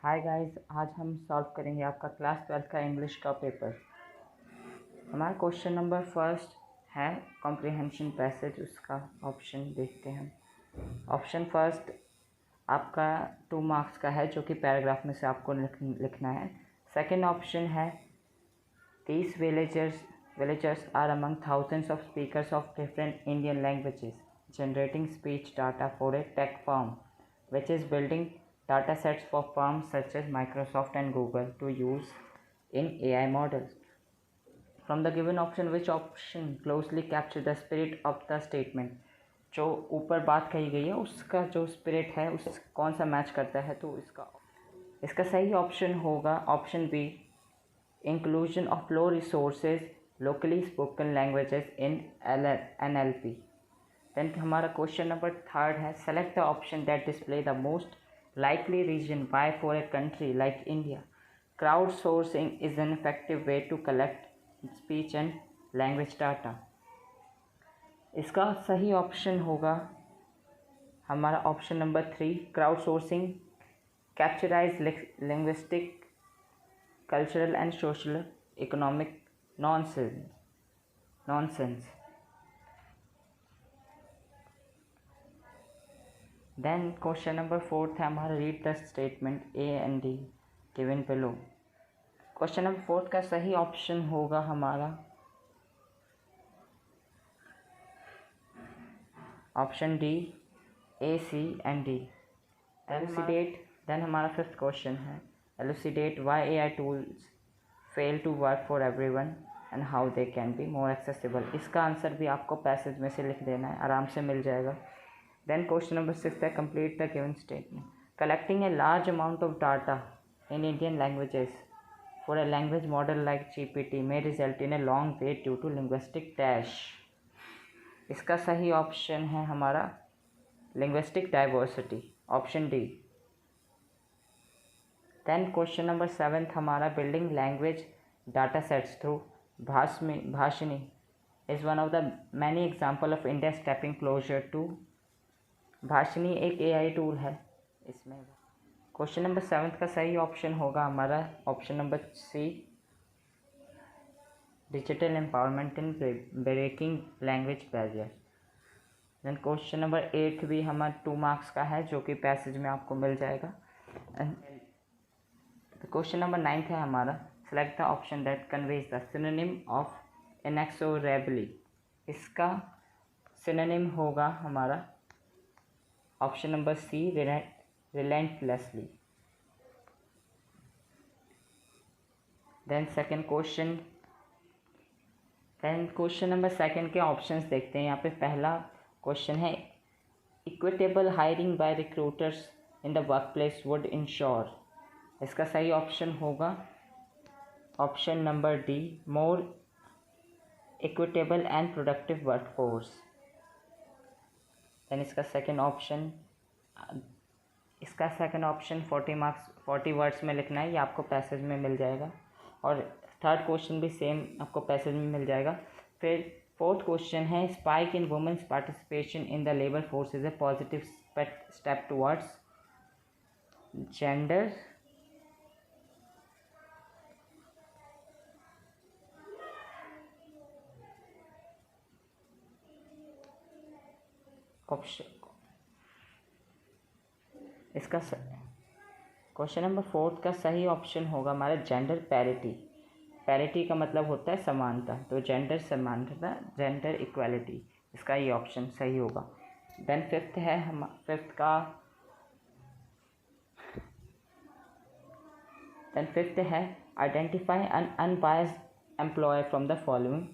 Hi guys, आज हम solve करेंगे आपका क्लास 12 का इंग्लिश का पेपर। हमारा क्वेश्चन नंबर फर्स्ट है कॉम्प्रिहेंशन पैसेज, उसका ऑप्शन देखते हैं। ऑप्शन फर्स्ट आपका 2 मार्क्स का है, जो कि पैराग्राफ में से आपको लिखना है। सेकंड ऑप्शन है these villagers are among thousands of speakers of different Indian languages, generating speech data for a tech firm, which is building data sets for firms such as Microsoft and Google to use in AI models. From the given option, which option closely capture the spirit of the statement? जो ऊपर बात कही गई है उसका जो spirit है उस कौन सा मैच करता है, तो इसका सही ऑप्शन होगा option B, inclusion of low resources locally spoken languages in NLP. Then हमारा क्वेश्चन नंबर थर्ड है select the option that display the most likely region why for a country like India. Crowdsourcing is an effective way to collect speech and language data. इसका सही option होगा हमारा option number 3, crowdsourcing captures linguistic, cultural and social economic nonsense. Then question number 4 है हमारा read the statement A and D given below. Question number 4 का सही option होगा हमारा option D, A, C and D. Elucidate. Then हमारा fifth question है elucidate why AI tools fail to work for everyone and how they can be more accessible. इसका answer भी आपको passage में से लिख देना है, आराम से मिल जाएगा। Then question number 6 है complete the given statement. Collecting a large amount of data in Indian languages for a language model like GPT may result in a long wait due to linguistic dash. इसका सही option है हमारा linguistic diversity, option D. Then question number 7 हमारा building language data sets through Bhashini is one of the many example of India stepping closer to Bhashini एक AI tool है इसमें। Question number 7 का सही ऑप्शन होगा हमारा option number C, digital empowerment in breaking language barrier. Then question number 8 भी हमारा 2 marks का है, जो कि पैसेज में आपको मिल जाएगा। क्वेश्चन नंबर 9 है हमारा select the option that conveys the synonym of inexorably. इसका सिनोनिम होगा हमारा option number C, relentlessly. Then question number 2 के ऑप्शंस देखते हैं। यहाँ पे पहला क्वेश्चन है equitable hiring by recruiters in the workplace would ensure. इसका सही ऑप्शन होगा option number D, more equitable and productive workforce. Then इसका सेकंड ऑप्शन 40 वर्ड्स में लिखना है, ये आपको पैसेज में मिल जाएगा। और थर्ड क्वेश्चन भी सेम आपको पैसेज में मिल जाएगा। फिर फोर्थ क्वेश्चन है spike in women's participation in the labour force is a positive step towards gender option. इसका क्वेश्चन नंबर 4 का सही ऑप्शन होगा हमारा जेंडर पैरिटी। पैरिटी का मतलब होता है समानता, तो जेंडर समानता, जेंडर इक्वालिटी, इसका ये ऑप्शन सही होगा। देन फिफ्थ है identify N unbiased employer from the following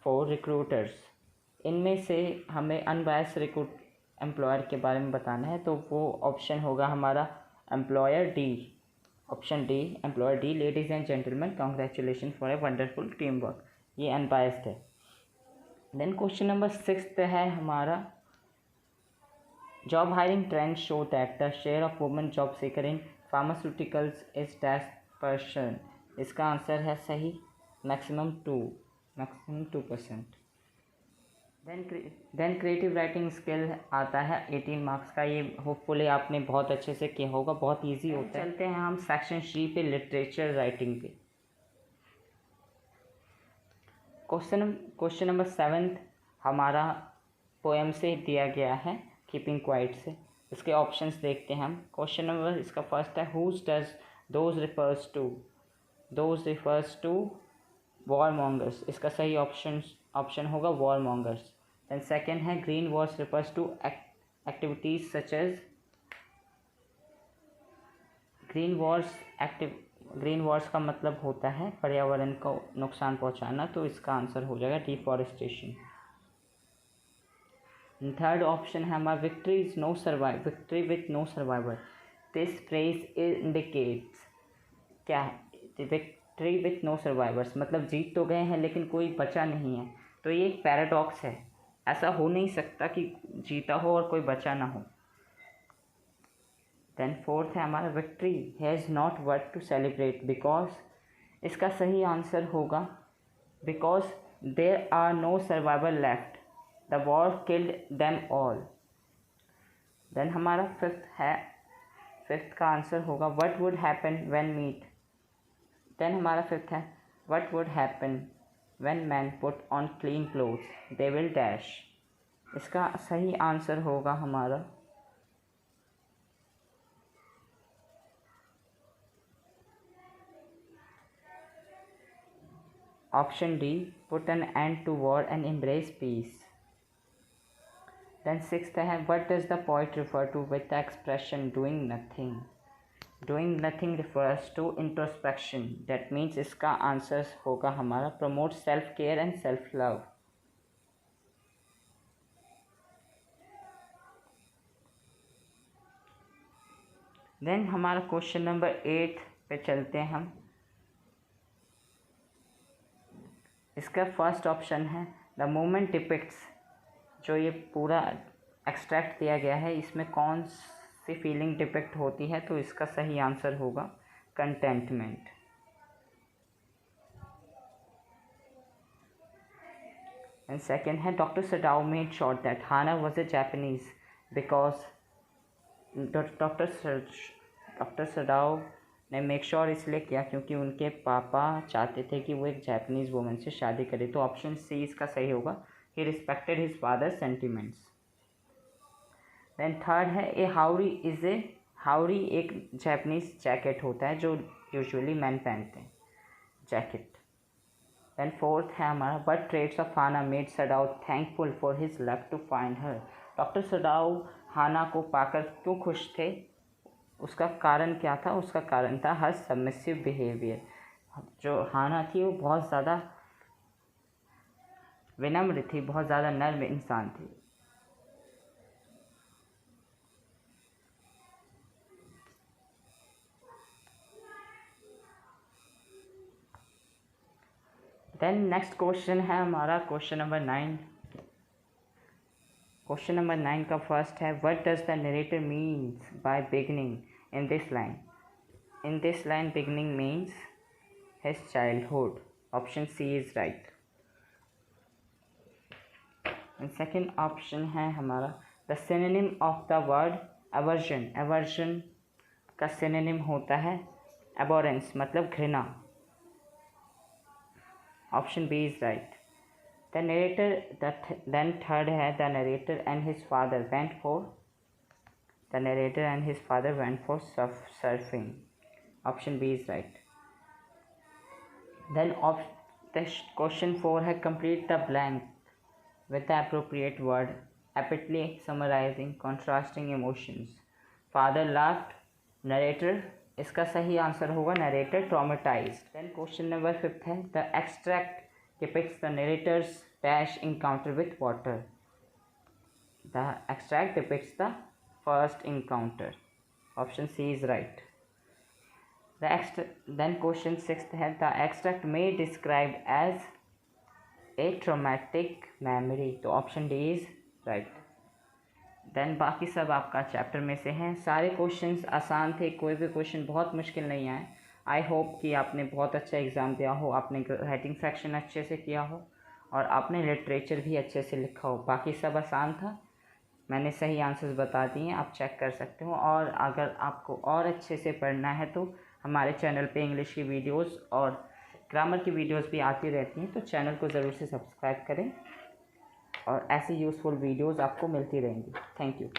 4 recruiters. इनमें से हमें अनबायस्ड रिक्रूट एम्प्लॉयर के बारे में बताना है, तो वो ऑप्शन होगा हमारा employer D, option D, employer D. Ladies and gentleman, congratulation for a wonderful team work, ये अनबायस्ड है। देन क्वेश्चन नंबर 6 है हमारा job hiring trend show that the share of women job seeker in pharmaceuticals is %। इसका answer है सही maximum 2%। देन creative writing skill आता है 18 मार्क्स का। ये होपफुली आपने बहुत अच्छे से किया होगा, बहुत इजी होता है। चलते हैं हम सेक्शन सी पे, लिटरेचर राइटिंग पे। क्वेश्चन नंबर 7 हमारा पोएम से दिया गया है, कीपिंग क्वाइट से। इसके ऑप्शंस देखते हैं हम। क्वेश्चन नंबर इसका फर्स्ट है, whose does those refers to warmongers. इसका सही ऑप्शन होगा वॉरमॉन्गर्स। देन सेकेंड है, green wars refers to activities such as. Green wars का मतलब होता है पर्यावरण को नुकसान पहुंचाना, तो इसका आंसर हो जाएगा डिफॉरेस्टेशन। थर्ड ऑप्शन है हमारा, victory with no survivor. This phrase indicates, क्या है? विक्ट्री विथ नो सर्वाइवर्स मतलब जीत तो गए हैं लेकिन कोई बचा नहीं है, तो ये एक पैराडॉक्स है। ऐसा हो नहीं सकता कि जीता हो और कोई बचा ना हो। देन फोर्थ है हमारा, victory has not worth to celebrate because. इसका सही आंसर होगा because there are no survivor left, the war killed them all. Then हमारा फिफ्थ का आंसर होगा, what would happen when meat. Then हमारा फिफ्थ है, what would happen when man put on clean clothes they will dash. इसका सही answer होगा हमारा option D, put an end to war and embrace peace. Then sixth है, what does the poet refer to with the expression doing nothing. Doing nothing refers to introspection, that means इसका answer होगा हमारा promote self care and self love. Then हमारा question number 8 पे चलते हैं हम। इसका फर्स्ट ऑप्शन है, द मोमेंट डिपिक्ट्स। जो ये पूरा एक्सट्रैक्ट दिया गया है, इसमें कौन सी फीलिंग डिपिक्ट होती है, तो इसका सही आंसर होगा कंटेंटमेंट। एंड सेकेंड है, doctor Sadao made sure that Hana was a Japanese because. Doctor Sadao ने मेक श्योर इसलिए किया क्योंकि उनके पापा चाहते थे कि वो एक जापानीज वुमन से शादी करे, तो ऑप्शन सी इसका सही होगा, he respected his father sentiments. Then third है, हाउरी एक जापानीज जैकेट होता है जो यूजुअली मैन पहनते हैं, जैकेट। देन फोर्थ है हमारा, what traits of Hana made Sadao thankful for his luck to find her. Doctor Sadao Hana को पाकर क्यों खुश थे, उसका कारण क्या था? उसका कारण था हर सबमिसिव बिहेवियर। जो हाना थी वो बहुत ज़्यादा विनम्र थी, बहुत ज़्यादा नर्म इंसान थी। देन नेक्स्ट क्वेश्चन है हमारा क्वेश्चन नंबर 9। क्वेश्चन नंबर 9 का फर्स्ट है, what does the narrator means by beginning in this line. In this line beginning means his childhood, option C is right. And second option है हमारा, the synonym of the word aversion. Aversion का synonym होता है abhorrence मतलब घृणा, option B is right. The narrator, then third है, the narrator and his father went surfing. Option B is right. Then the question 4 है, complete the blank with the appropriate word, aptly summarizing contrasting emotions. Father laughed, narrator, इसका सही answer होगा narrator traumatized. Then question number 5 है, the extract depicts the narrator's dash encounter with water. The extract depicts the first encounter. Option C is right. Then question 6 है, the extract may described as a traumatic memory. तो option D is right. Then बाकी सब आपका chapter में से हैं। सारे questions आसान थे, कोई भी क्वेश्चन बहुत मुश्किल नहीं आए। आई होप कि आपने बहुत अच्छा एग्ज़ाम दिया हो, आपने राइटिंग सेक्शन अच्छे से किया हो, और आपने लिटरेचर भी अच्छे से लिखा हो। बाकी सब आसान था, मैंने सही आंसर्स बता दिए, आप चेक कर सकते हो। और अगर आपको और अच्छे से पढ़ना है तो हमारे चैनल पे इंग्लिश की वीडियोस और ग्रामर की वीडियोस भी आती रहती हैं, तो चैनल को ज़रूर से सब्सक्राइब करें और ऐसी यूज़फुल वीडियोस आपको मिलती रहेंगी। Thank you.